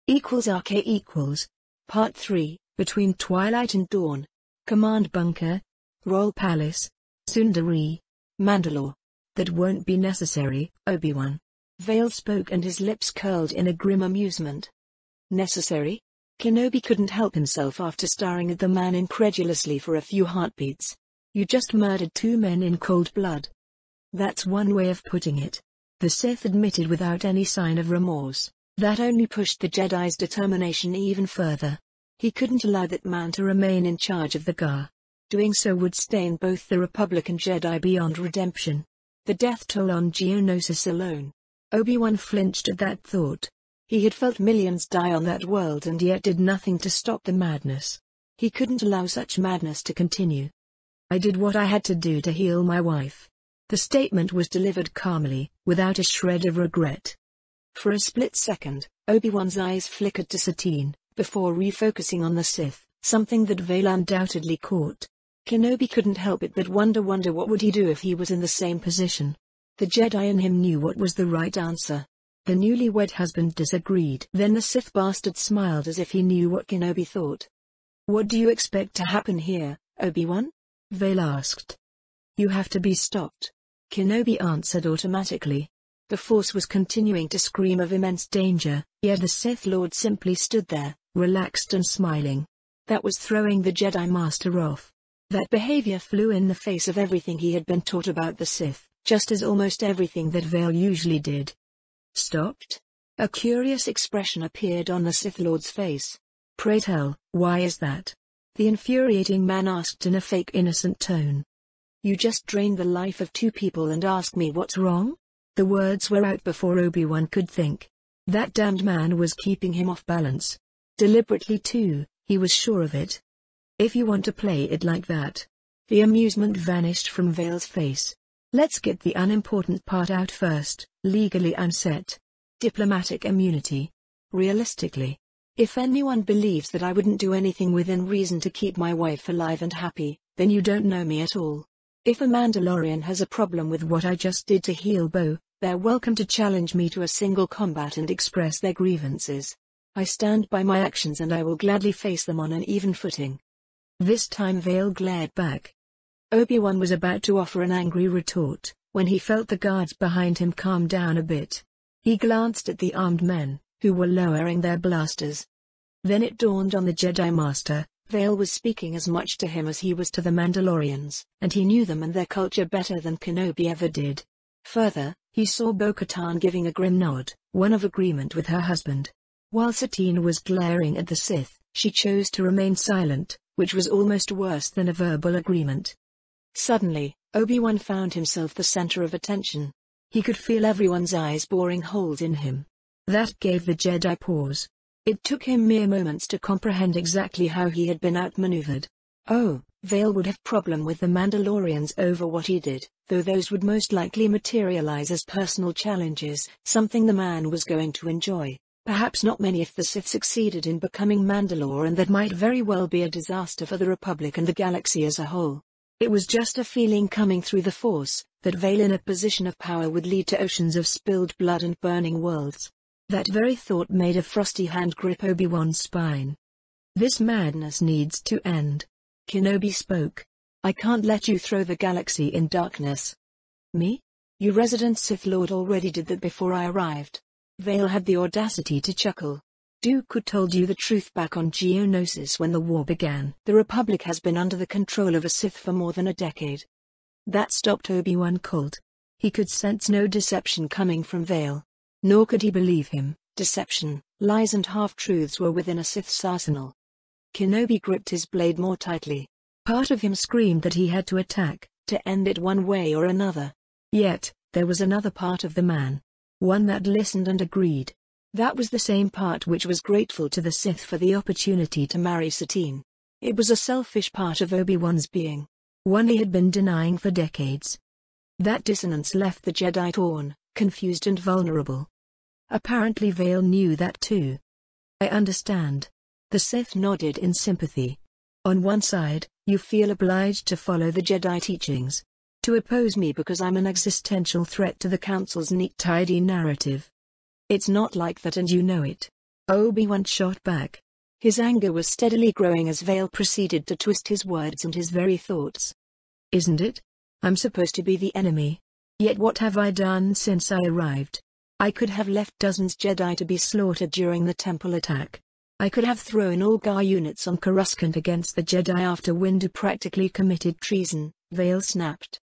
=RK equals. Part 3, Between Twilight and Dawn. Command Bunker. Royal Palace. Sundari. Mandalore. That won't be necessary, Obi-Wan. Vale spoke and his lips curled in a grim amusement. Necessary? Kenobi couldn't help himself after staring at the man incredulously for a few heartbeats. You just murdered two men in cold blood. That's one way of putting it. The Sith admitted without any sign of remorse. That only pushed the Jedi's determination even further. He couldn't allow that man to remain in charge of the GAR. Doing so would stain both the Republic and Jedi beyond redemption. The death toll on Geonosis alone. Obi-Wan flinched at that thought. He had felt millions die on that world and yet did nothing to stop the madness. He couldn't allow such madness to continue. I did what I had to do to heal my wife. The statement was delivered calmly, without a shred of regret. For a split second, Obi-Wan's eyes flickered to Satine, before refocusing on the Sith, something that Vale undoubtedly caught. Kenobi couldn't help it but wonder what would he do if he was in the same position. The Jedi in him knew what was the right answer. The newlywed husband disagreed. Then the Sith bastard smiled as if he knew what Kenobi thought. What do you expect to happen here, Obi-Wan? Vale asked. You have to be stopped. Kenobi answered automatically. The Force was continuing to scream of immense danger, yet the Sith Lord simply stood there, relaxed and smiling. That was throwing the Jedi Master off. That behavior flew in the face of everything he had been taught about the Sith, just as almost everything that Vale usually did. Stopped? A curious expression appeared on the Sith Lord's face. Pray tell, why is that? The infuriating man asked in a fake innocent tone. You just drained the life of two people and ask me what's wrong? The words were out before Obi-Wan could think. That damned man was keeping him off balance. Deliberately too, he was sure of it. If you want to play it like that. The amusement vanished from Vale's face. Let's get the unimportant part out first. Legally I'm set. Diplomatic immunity. Realistically, if anyone believes that I wouldn't do anything within reason to keep my wife alive and happy, then you don't know me at all. If a Mandalorian has a problem with what I just did to heal Bo, they're welcome to challenge me to a single combat and express their grievances. I stand by my actions and I will gladly face them on an even footing. This time Vale glared back. Obi-Wan was about to offer an angry retort, when he felt the guards behind him calm down a bit. He glanced at the armed men, who were lowering their blasters. Then it dawned on the Jedi Master, Vale was speaking as much to him as he was to the Mandalorians, and he knew them and their culture better than Kenobi ever did. Further, he saw Bo-Katan giving a grim nod, one of agreement with her husband. While Satine was glaring at the Sith, she chose to remain silent, which was almost worse than a verbal agreement. Suddenly, Obi-Wan found himself the center of attention. He could feel everyone's eyes boring holes in him. That gave the Jedi pause. It took him mere moments to comprehend exactly how he had been outmaneuvered. Oh, Vale would have problem with the Mandalorians over what he did, though those would most likely materialize as personal challenges, something the man was going to enjoy. Perhaps not many if the Sith succeeded in becoming Mandalore, and that might very well be a disaster for the Republic and the galaxy as a whole. It was just a feeling coming through the Force, that Vale in a position of power would lead to oceans of spilled blood and burning worlds. That very thought made a frosty hand grip Obi-Wan's spine. This madness needs to end. Kenobi spoke. I can't let you throw the galaxy in darkness. Me? You resident Sith Lord already did that before I arrived. Vale had the audacity to chuckle. Dooku told you the truth back on Geonosis when the war began. The Republic has been under the control of a Sith for more than a decade. That stopped Obi-Wan cold. He could sense no deception coming from Vale. Nor could he believe him. Deception, lies and half-truths were within a Sith's arsenal. Kenobi gripped his blade more tightly. Part of him screamed that he had to attack, to end it one way or another. Yet, there was another part of the man. One that listened and agreed. That was the same part which was grateful to the Sith for the opportunity to marry Satine. It was a selfish part of Obi-Wan's being. One he had been denying for decades. That dissonance left the Jedi torn, confused and vulnerable. Apparently Vale knew that too. I understand. The Sith nodded in sympathy. On one side, you feel obliged to follow the Jedi teachings. To oppose me because I'm an existential threat to the Council's neat tidy narrative. It's not like that and you know it. Obi-Wan shot back. His anger was steadily growing as Vale proceeded to twist his words and his very thoughts. Isn't it? I'm supposed to be the enemy. Yet what have I done since I arrived? I could have left dozens Jedi to be slaughtered during the temple attack. I could have thrown all GAR units on Coruscant against the Jedi after Windu practically committed treason, Vale snapped.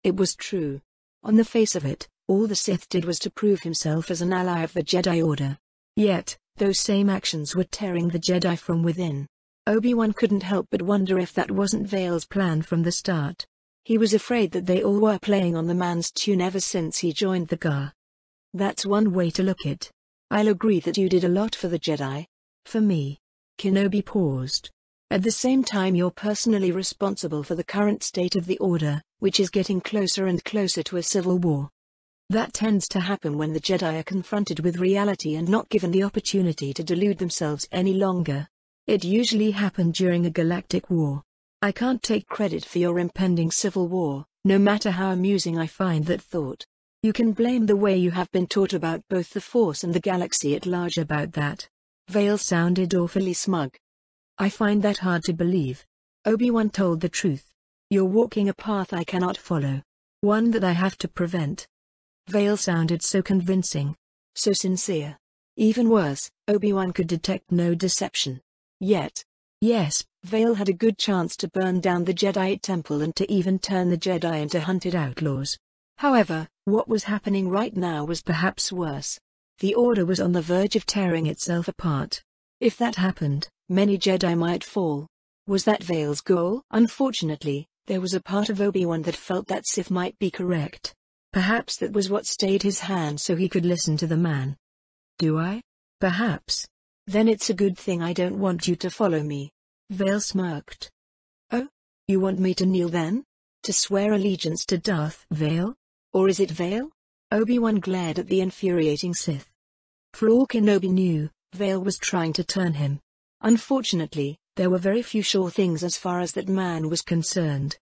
It was true. On the face of it, all the Sith did was to prove himself as an ally of the Jedi Order. Yet, those same actions were tearing the Jedi from within. Obi-Wan couldn't help but wonder if that wasn't Vale's plan from the start. He was afraid that they all were playing on the man's tune ever since he joined the GAR. That's one way to look at it. I'll agree that you did a lot for the Jedi. For me. Kenobi paused. At the same time you're personally responsible for the current state of the Order, which is getting closer and closer to a civil war. That tends to happen when the Jedi are confronted with reality and not given the opportunity to delude themselves any longer. It usually happened during a galactic war. I can't take credit for your impending civil war, no matter how amusing I find that thought. You can blame the way you have been taught about both the Force and the galaxy at large about that. Vale sounded awfully smug. I find that hard to believe. Obi-Wan told the truth. You're walking a path I cannot follow. One that I have to prevent. Vale sounded so convincing. So sincere. Even worse, Obi-Wan could detect no deception. Yet. Yes, Vale had a good chance to burn down the Jedi Temple and to even turn the Jedi into hunted outlaws. However, what was happening right now was perhaps worse. The Order was on the verge of tearing itself apart. If that happened, many Jedi might fall. Was that Vale's goal? Unfortunately, there was a part of Obi-Wan that felt that Sith might be correct. Perhaps that was what stayed his hand so he could listen to the man. Do I? Perhaps. Then it's a good thing I don't want you to follow me. Vale smirked. You want me to kneel then? To swear allegiance to Darth Vader? Or is it Vader? Obi-Wan glared at the infuriating Sith. For all Kenobi knew, Vader was trying to turn him. Unfortunately, there were very few sure things as far as that man was concerned.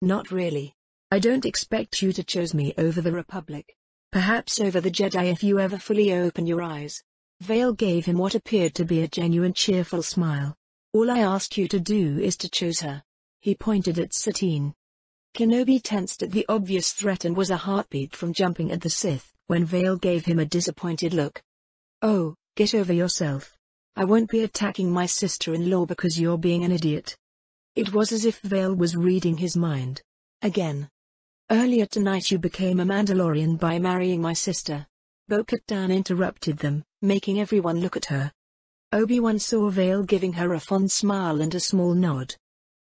Not really. I don't expect you to choose me over the Republic. Perhaps over the Jedi if you ever fully open your eyes. Vader gave him what appeared to be a genuine cheerful smile. All I ask you to do is to choose her. He pointed at Satine. Kenobi tensed at the obvious threat and was a heartbeat from jumping at the Sith, when Vader gave him a disappointed look. Oh, get over yourself. I won't be attacking my sister-in-law because you're being an idiot. It was as if Vader was reading his mind. Again. Earlier tonight you became a Mandalorian by marrying my sister. Bo-Katan interrupted them, making everyone look at her. Obi-Wan saw Vader giving her a fond smile and a small nod.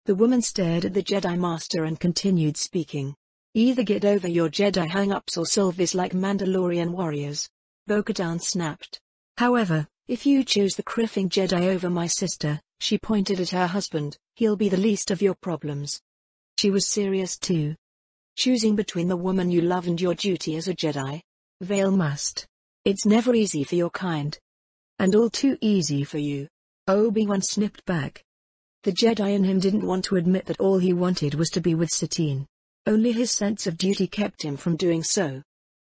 The woman stared at the Jedi Master and continued speaking. Either get over your Jedi hang-ups or solve this like Mandalorian warriors. Bo-Katan snapped. However, if you choose the Kriffing Jedi over my sister, she pointed at her husband, he'll be the least of your problems. She was serious too. Choosing between the woman you love and your duty as a Jedi? Vader must. It's never easy for your kind. And all too easy for you. Obi-Wan snipped back. The Jedi in him didn't want to admit that all he wanted was to be with Satine. Only his sense of duty kept him from doing so.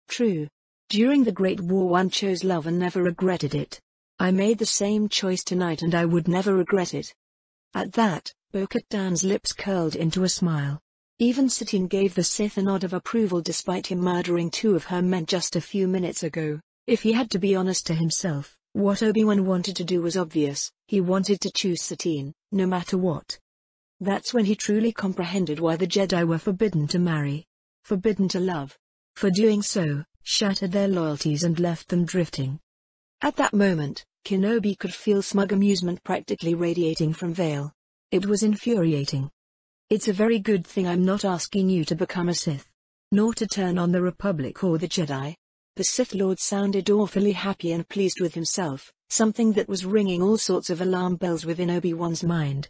True. During the Great War one chose love and never regretted it. I made the same choice tonight and I would never regret it. At that, Bo-Katan's lips curled into a smile. Even Satine gave the Sith a nod of approval despite him murdering 2 of her men just a few minutes ago. If he had to be honest to himself, what Obi-Wan wanted to do was obvious. He wanted to choose Satine, no matter what. That's when he truly comprehended why the Jedi were forbidden to marry. Forbidden to love. For doing so, shattered their loyalties and left them drifting. At that moment, Kenobi could feel smug amusement practically radiating from Vader. It was infuriating. It's a very good thing I'm not asking you to become a Sith. Nor to turn on the Republic or the Jedi. The Sith Lord sounded awfully happy and pleased with himself, something that was ringing all sorts of alarm bells within Obi-Wan's mind.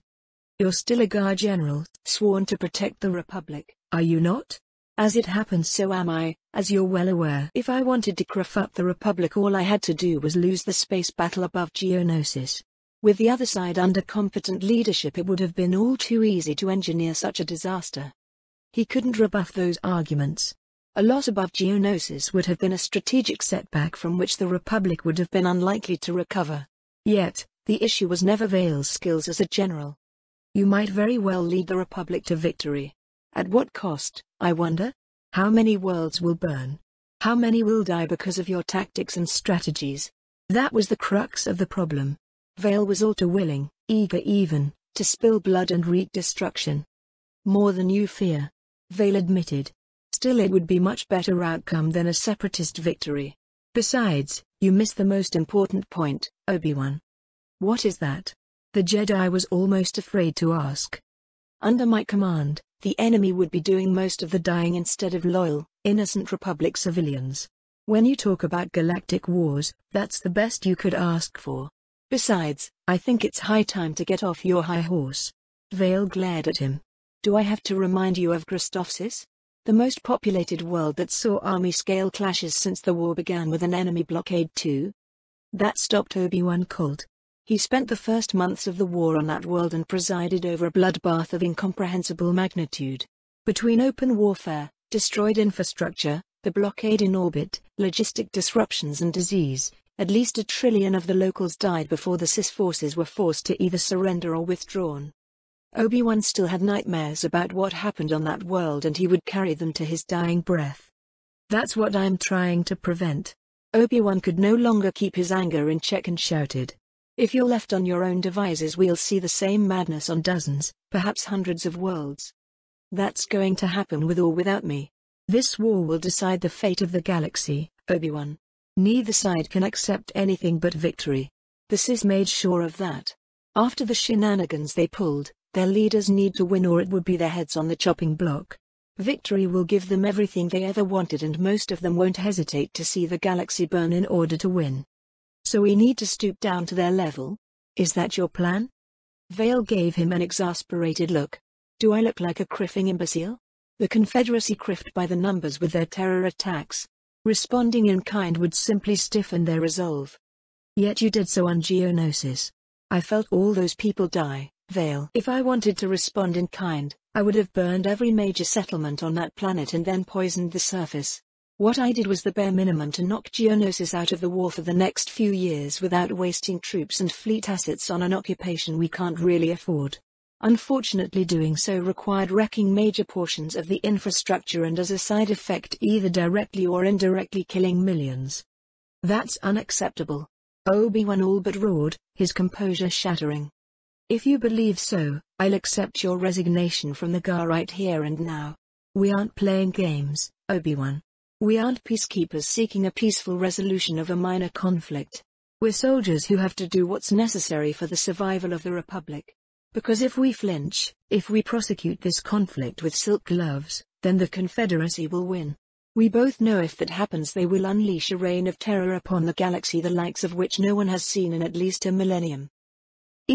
You're still a Guard General, sworn to protect the Republic, are you not? As it happens so am I, as you're well aware. If I wanted to cruff up the Republic all I had to do was lose the space battle above Geonosis. With the other side under competent leadership it would have been all too easy to engineer such a disaster. He couldn't rebuff those arguments. A loss above Geonosis would have been a strategic setback from which the Republic would have been unlikely to recover. Yet, the issue was never Vader's skills as a general. You might very well lead the Republic to victory. At what cost, I wonder? How many worlds will burn? How many will die because of your tactics and strategies? That was the crux of the problem. Vader was all too willing, eager even, to spill blood and wreak destruction. More than you fear. Vader admitted. Still it would be much better outcome than a separatist victory. Besides, you missed the most important point, Obi-Wan. What is that? The Jedi was almost afraid to ask. Under my command, the enemy would be doing most of the dying instead of loyal, innocent Republic civilians. When you talk about galactic wars, that's the best you could ask for. Besides, I think it's high time to get off your high horse. Vader glared at him. Do I have to remind you of Grostofsis? The most populated world that saw army-scale clashes since the war began with an enemy blockade too? That stopped Obi-Wan cold. He spent the first months of the war on that world and presided over a bloodbath of incomprehensible magnitude. Between open warfare, destroyed infrastructure, the blockade in orbit, logistic disruptions and disease, at least 1 trillion of the locals died before the Sith forces were forced to either surrender or withdrawn. Obi-Wan still had nightmares about what happened on that world and he would carry them to his dying breath. That's what I'm trying to prevent. Obi-Wan could no longer keep his anger in check and shouted. If you're left on your own devices we'll see the same madness on dozens, perhaps hundreds of worlds. That's going to happen with or without me. This war will decide the fate of the galaxy, Obi-Wan. Neither side can accept anything but victory. The Sith made sure of that. After the shenanigans they pulled, their leaders need to win or it would be their heads on the chopping block. Victory will give them everything they ever wanted and most of them won't hesitate to see the galaxy burn in order to win. So we need to stoop down to their level? Is that your plan? Vader gave him an exasperated look. Do I look like a criffing imbecile? The Confederacy criffed by the numbers with their terror attacks. Responding in kind would simply stiffen their resolve. Yet you did so on Geonosis. I felt all those people die, Vale. If I wanted to respond in kind, I would have burned every major settlement on that planet and then poisoned the surface. What I did was the bare minimum to knock Geonosis out of the war for the next few years without wasting troops and fleet assets on an occupation we can't really afford. Unfortunately, doing so required wrecking major portions of the infrastructure and as a side effect either directly or indirectly killing millions. That's unacceptable. Obi-Wan all but roared, his composure shattering. If you believe so, I'll accept your resignation from the GAR right here and now. We aren't playing games, Obi-Wan. We aren't peacekeepers seeking a peaceful resolution of a minor conflict. We're soldiers who have to do what's necessary for the survival of the Republic. Because if we flinch, if we prosecute this conflict with silk gloves, then the Confederacy will win. We both know if that happens they will unleash a reign of terror upon the galaxy the likes of which no one has seen in at least a millennium. ==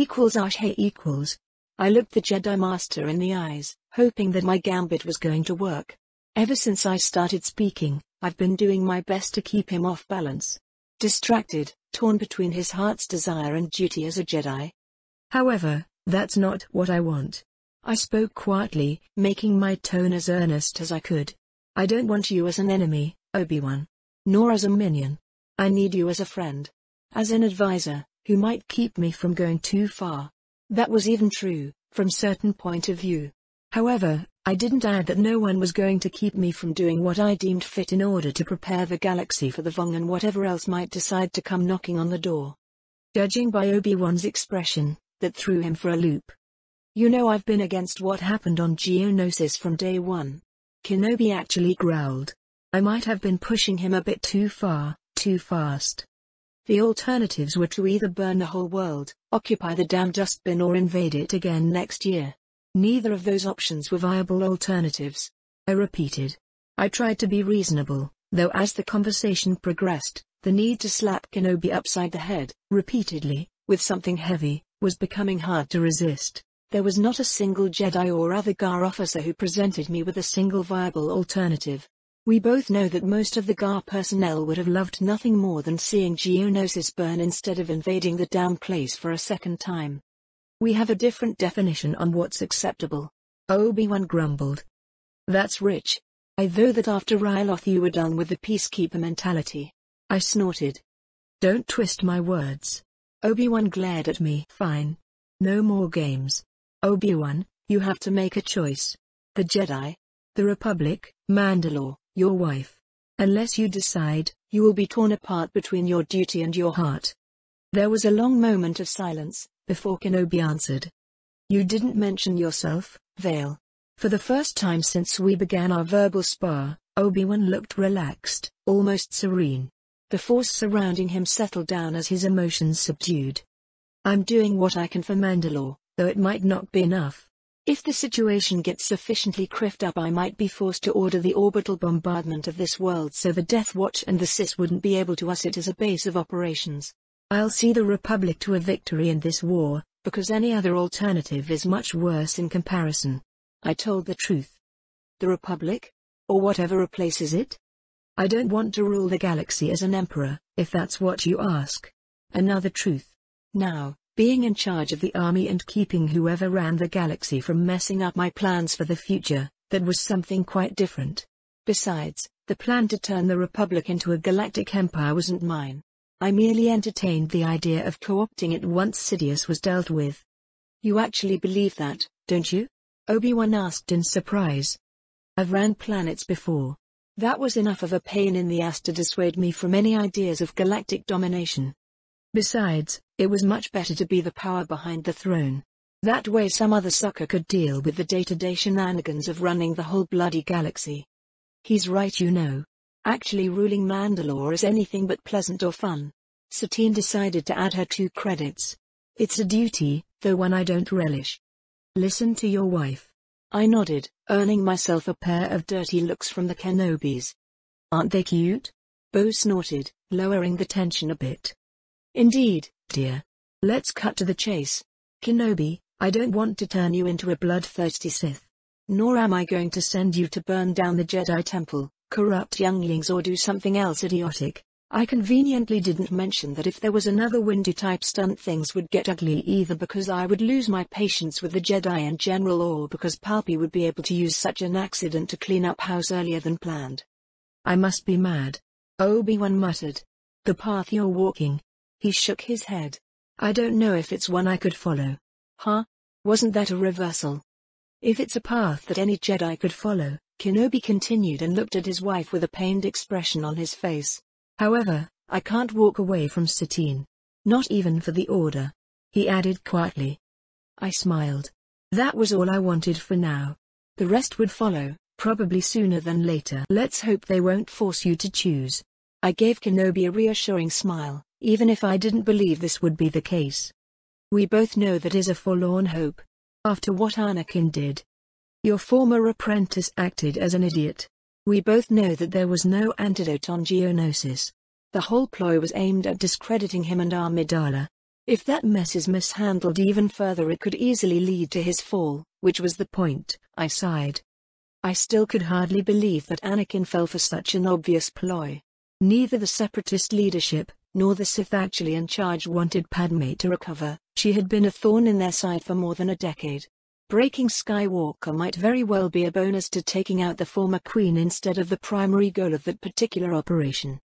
I looked the Jedi Master in the eyes, hoping that my gambit was going to work. Ever since I started speaking, I've been doing my best to keep him off balance. Distracted, torn between his heart's desire and duty as a Jedi. However, that's not what I want. I spoke quietly, making my tone as earnest as I could. I don't want you as an enemy, Obi-Wan. Nor as a minion. I need you as a friend. As an advisor, who might keep me from going too far. That was even true, from certain point of view. However, I didn't add that no one was going to keep me from doing what I deemed fit in order to prepare the galaxy for the Vong and whatever else might decide to come knocking on the door. Judging by Obi-Wan's expression, that threw him for a loop. You know I've been against what happened on Geonosis from day one. Kenobi actually growled. I might have been pushing him a bit too far, too fast. The alternatives were to either burn the whole world, occupy the damn dustbin or invade it again next year. Neither of those options were viable alternatives. I repeated. I tried to be reasonable, though as the conversation progressed, the need to slap Kenobi upside the head, repeatedly, with something heavy, was becoming hard to resist. There was not a single Jedi or other GAR officer who presented me with a single viable alternative. We both know that most of the GAR personnel would have loved nothing more than seeing Geonosis burn instead of invading the damn place for a second time. We have a different definition on what's acceptable. Obi-Wan grumbled. That's rich. I though that after Ryloth you were done with the peacekeeper mentality. I snorted. Don't twist my words. Obi-Wan glared at me. Fine. No more games. Obi-Wan, you have to make a choice. The Jedi. The Republic, Mandalore, your wife. Unless you decide, you will be torn apart between your duty and your heart. There was a long moment of silence, before Kenobi answered. You didn't mention yourself, Vale. For the first time since we began our verbal spar, Obi-Wan looked relaxed, almost serene. The force surrounding him settled down as his emotions subdued. I'm doing what I can for Mandalore, though it might not be enough. If the situation gets sufficiently criffed up I might be forced to order the orbital bombardment of this world so the Death Watch and the Sis wouldn't be able to use it as a base of operations. I'll see the Republic to a victory in this war, because any other alternative is much worse in comparison. I told the truth. The Republic? Or whatever replaces it? I don't want to rule the galaxy as an emperor, if that's what you ask. Another truth. Now, being in charge of the army and keeping whoever ran the galaxy from messing up my plans for the future, that was something quite different. Besides, the plan to turn the Republic into a galactic empire wasn't mine. I merely entertained the idea of co-opting it once Sidious was dealt with. You actually believe that, don't you? Obi-Wan asked in surprise. I've ran planets before. That was enough of a pain in the ass to dissuade me from any ideas of galactic domination. Besides, it was much better to be the power behind the throne. That way some other sucker could deal with the day-to-day shenanigans of running the whole bloody galaxy. He's right, you know. Actually ruling Mandalore is anything but pleasant or fun. Satine decided to add her 2 credits. It's a duty, though one I don't relish. Listen to your wife. I nodded, earning myself a pair of dirty looks from the Kenobis. Aren't they cute? Bo snorted, lowering the tension a bit. Indeed, dear. Let's cut to the chase. Kenobi, I don't want to turn you into a bloodthirsty Sith. Nor am I going to send you to burn down the Jedi Temple, corrupt younglings or do something else idiotic. I conveniently didn't mention that if there was another windy-type stunt things would get ugly, either because I would lose my patience with the Jedi in general or because Palpy would be able to use such an accident to clean up house earlier than planned. I must be mad. Obi-Wan muttered. The path you're walking. He shook his head. I don't know if it's one I could follow. Huh? Wasn't that a reversal? If it's a path that any Jedi could follow, Kenobi continued and looked at his wife with a pained expression on his face. However, I can't walk away from Satine. Not even for the Order. He added quietly. I smiled. That was all I wanted for now. The rest would follow, probably sooner than later. Let's hope they won't force you to choose. I gave Kenobi a reassuring smile, even if I didn't believe this would be the case. We both know that is a forlorn hope. After what Anakin did. Your former apprentice acted as an idiot. We both know that there was no antidote on Geonosis. The whole ploy was aimed at discrediting him and Amidala. If that mess is mishandled even further, it could easily lead to his fall, which was the point. I sighed. I still could hardly believe that Anakin fell for such an obvious ploy. Neither the Separatist leadership, nor the Sith actually in charge wanted Padme to recover. She had been a thorn in their side for more than a decade. Breaking Skywalker might very well be a bonus to taking out the former queen instead of the primary goal of that particular operation.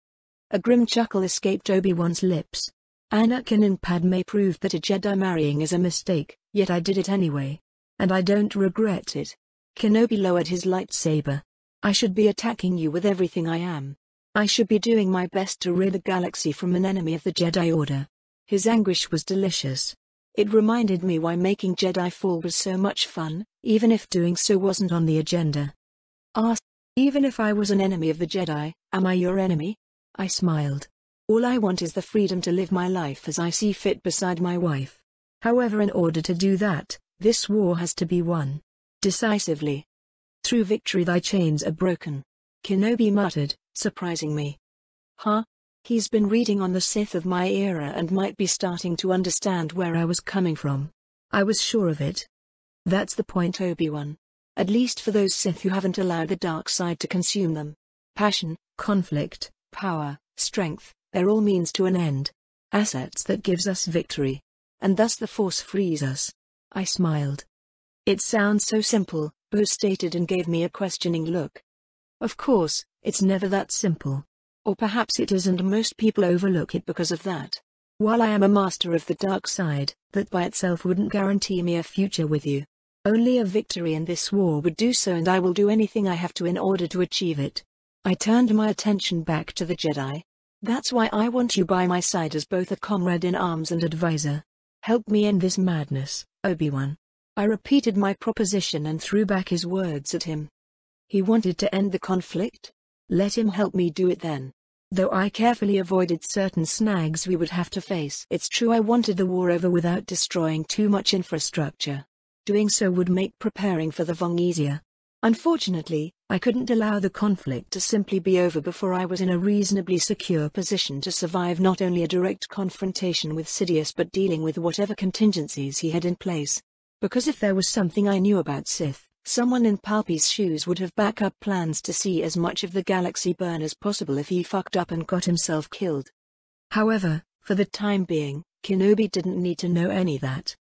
A grim chuckle escaped Obi-Wan's lips. Anakin and Padme proved that a Jedi marrying is a mistake, yet I did it anyway. And I don't regret it. Kenobi lowered his lightsaber. I should be attacking you with everything I am. I should be doing my best to rid the galaxy from an enemy of the Jedi Order. His anguish was delicious. It reminded me why making Jedi fall was so much fun, even if doing so wasn't on the agenda. Even if I was an enemy of the Jedi, am I your enemy? I smiled. All I want is the freedom to live my life as I see fit beside my wife. However, in order to do that, this war has to be won. Decisively. Through victory thy chains are broken. Kenobi muttered, surprising me. Huh? He's been reading on the Sith of my era and might be starting to understand where I was coming from. I was sure of it. That's the point, Obi-Wan. At least for those Sith who haven't allowed the dark side to consume them. Passion, conflict, power, strength, they're all means to an end. Assets that gives us victory. And thus the Force frees us. I smiled. It sounds so simple, Bo stated and gave me a questioning look. Of course, it's never that simple. Or perhaps it is, and most people overlook it because of that. While I am a master of the dark side, that by itself wouldn't guarantee me a future with you. Only a victory in this war would do so, and I will do anything I have to in order to achieve it. I turned my attention back to the Jedi. That's why I want you by my side as both a comrade in arms and advisor. Help me end this madness, Obi-Wan. I repeated my proposition and threw back his words at him. He wanted to end the conflict? Let him help me do it then. Though I carefully avoided certain snags we would have to face. It's true I wanted the war over without destroying too much infrastructure. Doing so would make preparing for the Vong easier. Unfortunately, I couldn't allow the conflict to simply be over before I was in a reasonably secure position to survive not only a direct confrontation with Sidious but dealing with whatever contingencies he had in place. Because if there was something I knew about Sith, someone in Palpy's shoes would have backup plans to see as much of the galaxy burn as possible if he fucked up and got himself killed. However, for the time being, Kenobi didn't need to know any of that.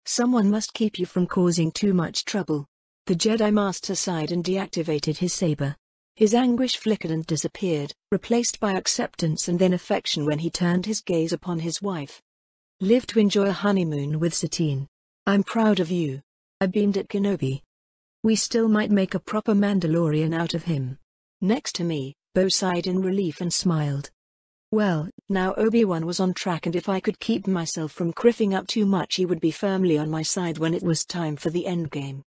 Someone must keep you from causing too much trouble. The Jedi Master sighed and deactivated his saber. His anguish flickered and disappeared, replaced by acceptance and then affection when he turned his gaze upon his wife. Live to enjoy a honeymoon with Satine. I'm proud of you. I beamed at Kenobi. We still might make a proper Mandalorian out of him. Next to me, Bo sighed in relief and smiled. Well, now Obi-Wan was on track, and if I could keep myself from criffing up too much he would be firmly on my side when it was time for the endgame.